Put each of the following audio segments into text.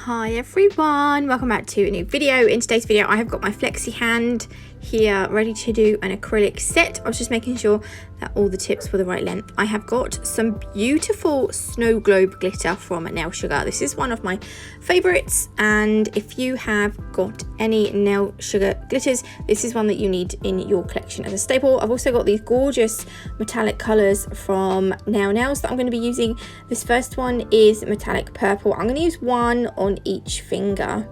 Hi everyone, welcome back to a new video. In today's video I have got my flexi hand here ready to do an acrylic set. I was just making sure that all the tips were the right length. I have got some beautiful snow globe glitter from Nail Sugar. This is one of my favorites, and if you have got any Nail Sugar glitters, this is one that you need in your collection as a staple. I've also got these gorgeous metallic colors from Nails that I'm going to be using. This first one is metallic purple. I'm going to use one on each finger.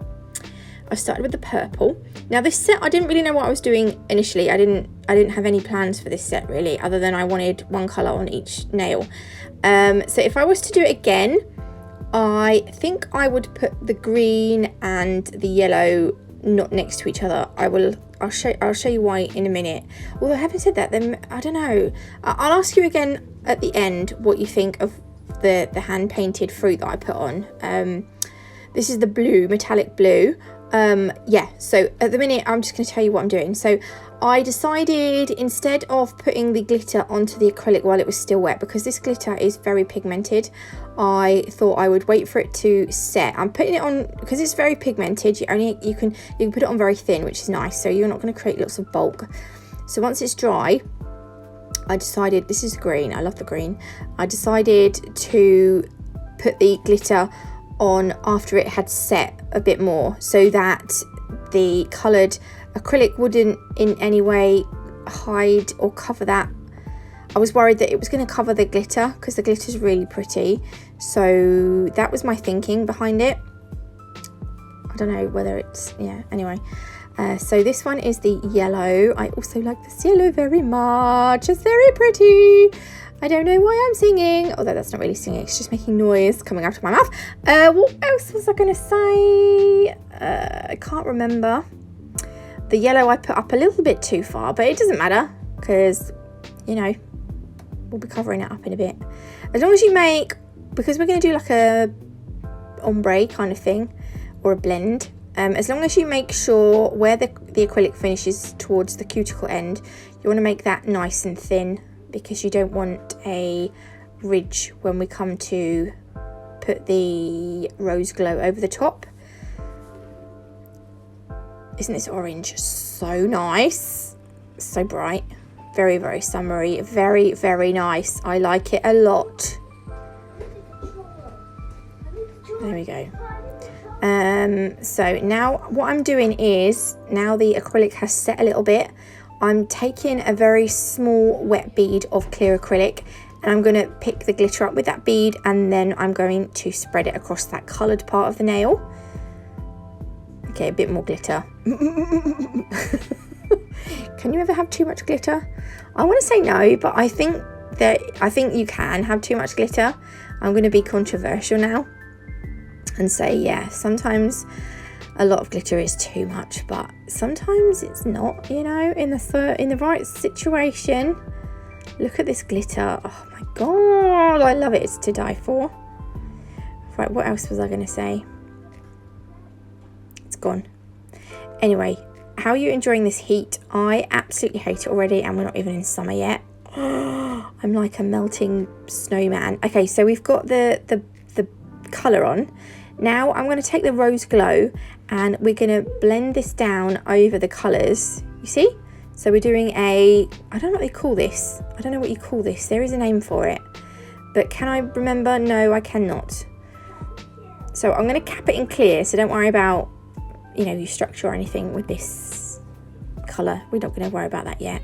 I started with the purple. Now this set, I didn't really know what I was doing initially. I didn't have any plans for this set really, other than I wanted one color on each nail. So if I was to do it again, I think I would put the green and the yellow not next to each other. I'll show you why in a minute. Although having said that, then I don't know. I'll ask you again at the end what you think of the hand painted fruit that I put on. This is the blue, metallic blue. Yeah, so at the minute I'm just going to tell you what I'm doing. So I decided, instead of putting the glitter onto the acrylic while it was still wet, because this glitter is very pigmented, I thought I would wait for it to set. I'm putting it on because it's very pigmented. You can put it on very thin, which is nice, so you're not going to create lots of bulk. So once it's dry, I decided, this is green, I love the green, I decided to put the glitter on after it had set a bit more, so that the coloured acrylic wouldn't in any way hide or cover that. I was worried that it was going to cover the glitter because the glitter is really pretty, so that was my thinking behind it. I don't know whether it's, yeah, anyway. So this one is the yellow. I also like this yellow very much. It's very pretty. I don't know why I'm singing, although that's not really singing, it's just making noise coming out of my mouth. What else was I going to say? I can't remember. The yellow I put up a little bit too far, but it doesn't matter because, you know, we'll be covering it up in a bit. As long as you make, because we're going to do like a ombre kind of thing, or a blend, as long as you make sure where the acrylic finishes towards the cuticle end, you want to make that nice and thin, because you don't want a ridge when we come to put the rose glow over the top. Isn't this orange so nice? So bright. Very, very summery. Very, very nice. I like it a lot. There we go. So now what I'm doing is, now the acrylic has set a little bit, I'm taking a very small wet bead of clear acrylic, and I'm going to pick the glitter up with that bead, and then I'm going to spread it across that coloured part of the nail. Okay, a bit more glitter. Can you ever have too much glitter? I want to say no, but I think you can have too much glitter. I'm going to be controversial now and say, yeah, sometimes a lot of glitter is too much, but sometimes it's not, you know, in the right situation. Look at this glitter. Oh my god, I love it. It's to die for. Right, what else was I going to say? It's gone. Anyway, how are you enjoying this heat? I absolutely hate it already, and we're not even in summer yet. I'm like a melting snowman. Okay, so we've got the colour on. Now I'm going to take the rose glow and we're going to blend this down over the colours. You see? So we're doing I don't know what they call this. I don't know what you call this. There is a name for it. But can I remember? No, I cannot. So I'm going to cap it in clear, so don't worry about, you know, your structure or anything with this colour. We're not going to worry about that yet.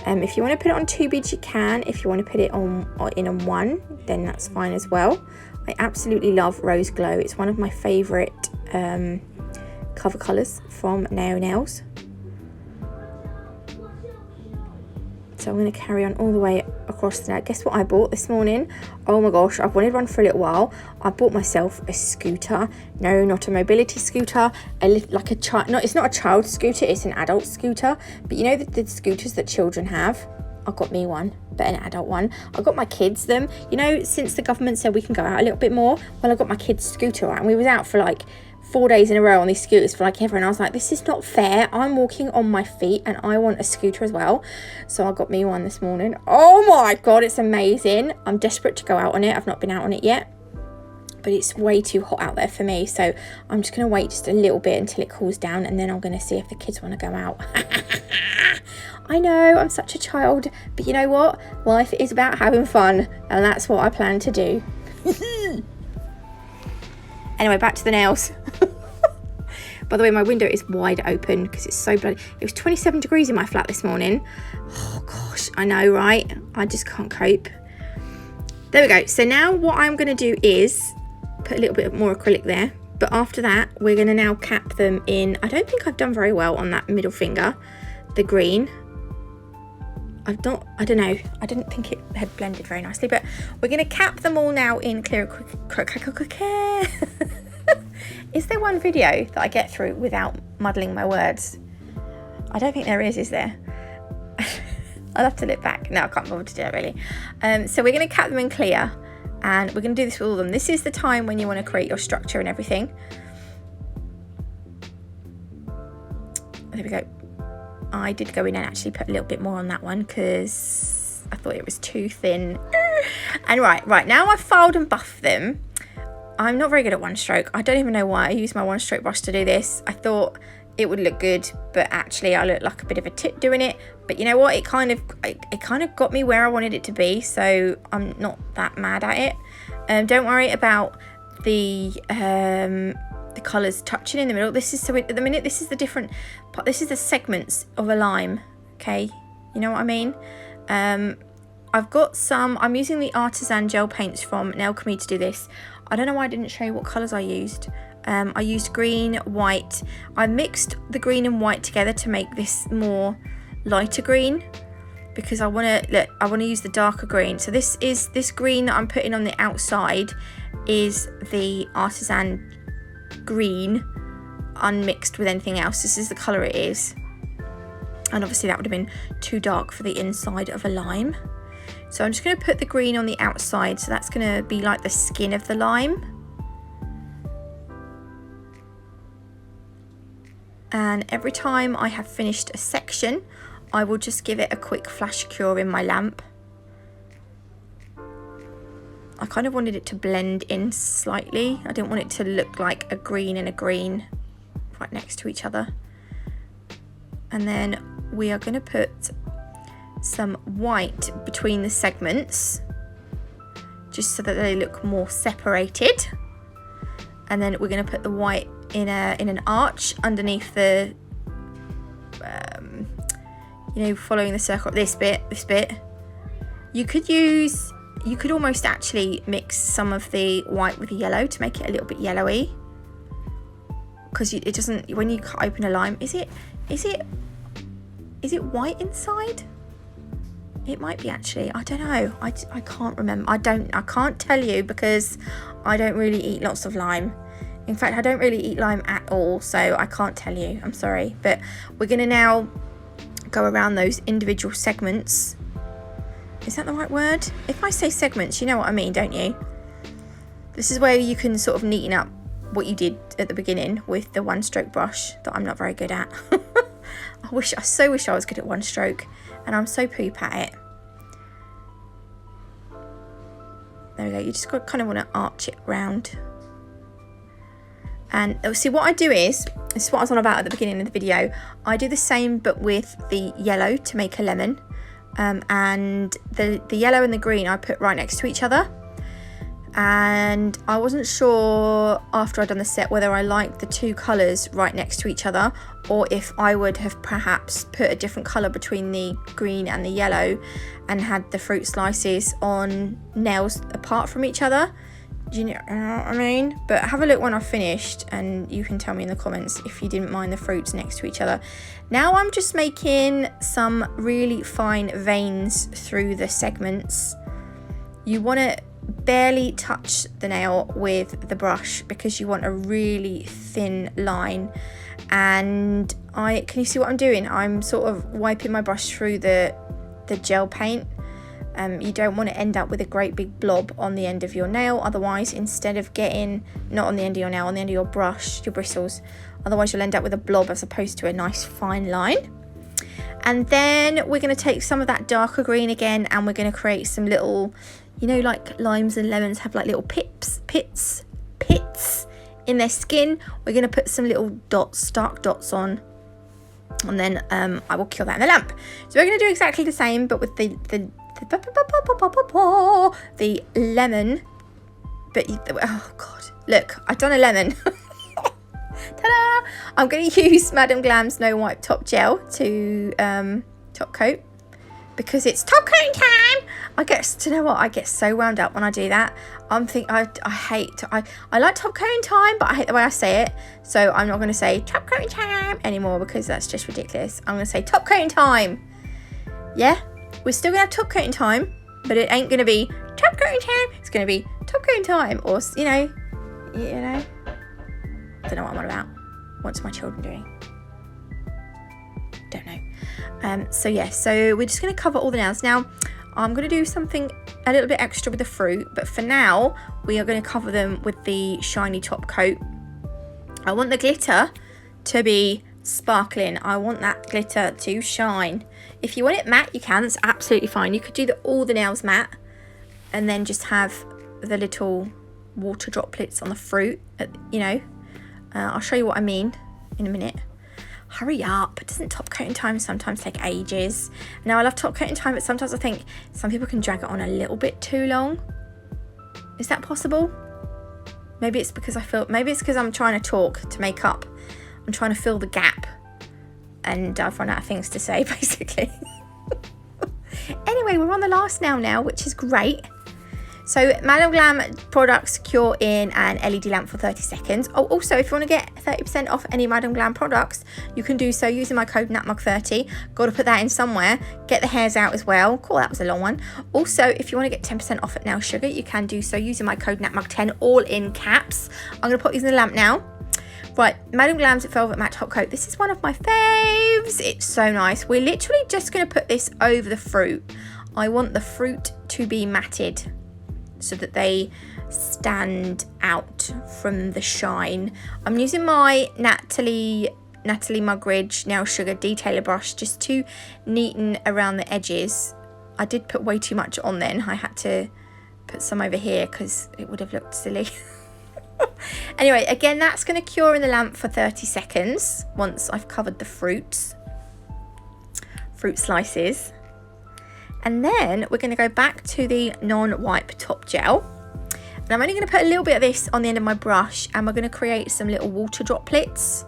If you want to put it on 2 beads, you can. If you want to put it on one, then that's fine as well. I absolutely love Rose Glow. It's one of my favourite cover colours from Nails. So I'm going to carry on all the way across the nail. Guess what I bought this morning? Oh my gosh, I've wanted one for a little while. I bought myself a scooter. No, not a mobility scooter. Like a child. No, it's not a child scooter. It's an adult scooter. But you know the scooters that children have? I got me one, but an adult one. I got my kids them. You know, since the government said we can go out a little bit more, well, I got my kids' scooter out, and we was out for like 4 days in a row on these scooters for like ever, and I was like, this is not fair. I'm walking on my feet and I want a scooter as well. So I got me one this morning. Oh my god, it's amazing. I'm desperate to go out on it. I've not been out on it yet. but it's way too hot out there for me, so I'm just going to wait just a little bit until it cools down, and then I'm going to see if the kids want to go out. I know, I'm such a child, but you know what? Life is about having fun, and that's what I plan to do. Anyway, back to the nails. By the way, my window is wide open because it's so bloody... It was 27 degrees in my flat this morning. Oh gosh, I know, right? I just can't cope. There we go. So now what I'm going to do is put a little bit more acrylic there. But after that, we're going to now cap them in... I don't think I've done very well on that middle finger, the green. I don't know. I didn't think it had blended very nicely, but we're going to cap them all now in clear acrylic. Is there one video that I get through without muddling my words? I don't think there is there? I'll have to look back. No, I can't bother to do it really. So we're going to cap them in clear, and we're going to do this with all of them. This is the time when you want to create your structure and everything. There we go. I did go in and actually put a little bit more on that one because I thought it was too thin. And right now I've filed and buffed them. I'm not very good at one stroke. I don't even know why I used my one stroke brush to do this. I thought it would look good, but actually I look like a bit of a tit doing it. But you know what? It kind of got me where I wanted it to be, so I'm not that mad at it. Don't worry about the colours touching in the middle. This is, so at the minute, this is the different, this is the segments of a lime, okay? You know what I mean? I've got some, I'm using the Artisan gel paints from Nail to do this. I don't know why I didn't show you what colours I used. I used green, white. I mixed the green and white together to make this more lighter green, because I want to use the darker green. So this green that I'm putting on the outside is the Artisan green unmixed with anything else. This is the colour it is, and obviously that would have been too dark for the inside of a lime. So I'm just going to put the green on the outside, so that's going to be like the skin of the lime. And every time I have finished a section, I will just give it a quick flash cure in my lamp. I kind of wanted it to blend in slightly. I didn't want it to look like a green and a green right next to each other. And then we are going to put some white between the segments, just so that they look more separated. And then we're going to put the white in an arch underneath the you know, following the circle. This bit you could almost actually mix some of the white with the yellow to make it a little bit yellowy, because it doesn't, when you cut open a lime, is it white inside? It might be, actually. I don't know. I can't remember. I can't tell you because I don't really eat lots of lime. In fact, I don't really eat lime at all, so I can't tell you. I'm sorry. But we're going to now go around those individual segments. Is that the right word? If I say segments, you know what I mean, don't you? This is where you can sort of neaten up what you did at the beginning with the one stroke brush that I'm not very good at. I so wish I was good at one stroke, and I'm so poop at it. There we go. You just kind of want to arch it round. And see, what I do is, this is what I was on about at the beginning of the video. I do the same, but with the yellow to make a lemon. And the yellow and the green I put right next to each other. And I wasn't sure after I'd done the set whether I liked the two colours right next to each other, or if I would have perhaps put a different colour between the green and the yellow and had the fruit slices on nails apart from each other. Do you know what I mean? But have a look when I've finished, and you can tell me in the comments if you didn't mind the fruits next to each other. Now I'm just making some really fine veins through the segments. You want to barely touch the nail with the brush because you want a really thin line. And can you see what I'm doing? I'm sort of wiping my brush through the gel paint. You don't want to end up with a great big blob on the end of your nail, otherwise, instead of getting, not on the end of your nail, on the end of your brush, your bristles, otherwise you'll end up with a blob as opposed to a nice fine line. And then we're going to take some of that darker green again, and we're going to create some little, you know, like limes and lemons have like little pits pits in their skin. We're going to put some little dots, dark dots on, and then I will cure that in the lamp. So we're going to do exactly the same, but with the lemon. But oh god, look, I've done a lemon. Ta-da! I'm going to use Madame Glam Snow White top gel to top coat, because it's top coating time. Do you know what? I get so wound up when I do that. I like top coating time, but I hate the way I say it. So I'm not going to say top coating time anymore, because that's just ridiculous. I'm going to say top coating time. Yeah, we're still going to have top coating time, but it ain't going to be top coating time. It's going to be top coating time, or you know. I don't know what I'm on about. What's my children doing? Don't know. So yeah, so we're just going to cover all the nails. Now, I'm going to do something a little bit extra with the fruit, but for now, we are going to cover them with the shiny top coat. I want the glitter to be sparkling. I want that glitter to shine. If you want it matte, you can. That's absolutely fine. You could do all the nails matte, and then just have the little water droplets on the fruit, I'll show you what I mean in a minute. Hurry up. Doesn't top coating time sometimes take ages? Now, I love top coating time, but sometimes I think some people can drag it on a little bit too long. Is that possible? Maybe it's because I'm trying to talk to make up. I'm trying to fill the gap, and I've run out of things to say, basically. Anyway, we're on the last nail now, which is great. So Madame Glam products cure in an LED lamp for 30 seconds. Oh, also, if you want to get 30% off any Madame Glam products, you can do so using my code NATMUG30. Got to put that in somewhere. Get the hairs out as well. Cool, that was a long one. Also, if you want to get 10% off at Nail Sugar, you can do so using my code NATMUG10, all in caps. I'm going to put these in the lamp now. Right, Madame Glam's Velvet Matte Top Coat. This is one of my faves. It's so nice. We're literally just going to put this over the fruit. I want the fruit to be matted, so that they stand out from the shine. I'm using my Natalie Mugridge Nail Sugar Detailer brush just to neaten around the edges. I did put way too much on then. I had to put some over here because it would have looked silly. Anyway, again, that's going to cure in the lamp for 30 seconds once I've covered the fruit slices. And then we're going to go back to the non-wipe top gel. And I'm only going to put a little bit of this on the end of my brush, and we're going to create some little water droplets.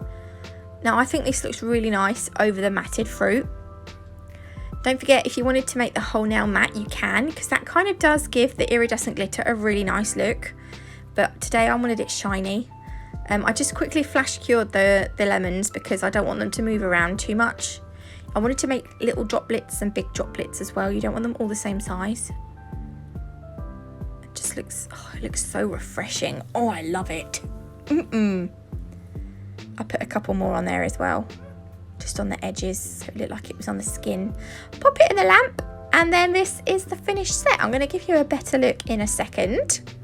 Now, I think this looks really nice over the matted fruit. Don't forget, if you wanted to make the whole nail matte, you can, because that kind of does give the iridescent glitter a really nice look. But today I wanted it shiny. I just quickly flash cured the lemons because I don't want them to move around too much. I wanted to make little droplets and big droplets as well. You don't want them all the same size. It just looks, it looks so refreshing. Oh, I love it. I put a couple more on there as well, just on the edges, so it looked like it was on the skin. Pop it in the lamp, and then this is the finished set. I'm going to give you a better look in a second.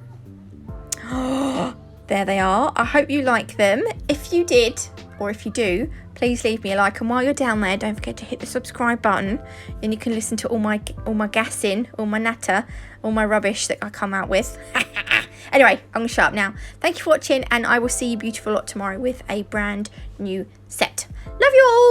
Oh, there they are. I hope you like them. If you did, or if you do, please leave me a like, and while you're down there, don't forget to hit the subscribe button, and you can listen to all my gassing, all my natter, all my rubbish that I come out with. Anyway, I'm going to shut up now. Thank you for watching, and I will see you beautiful lot tomorrow with a brand new set. Love you all.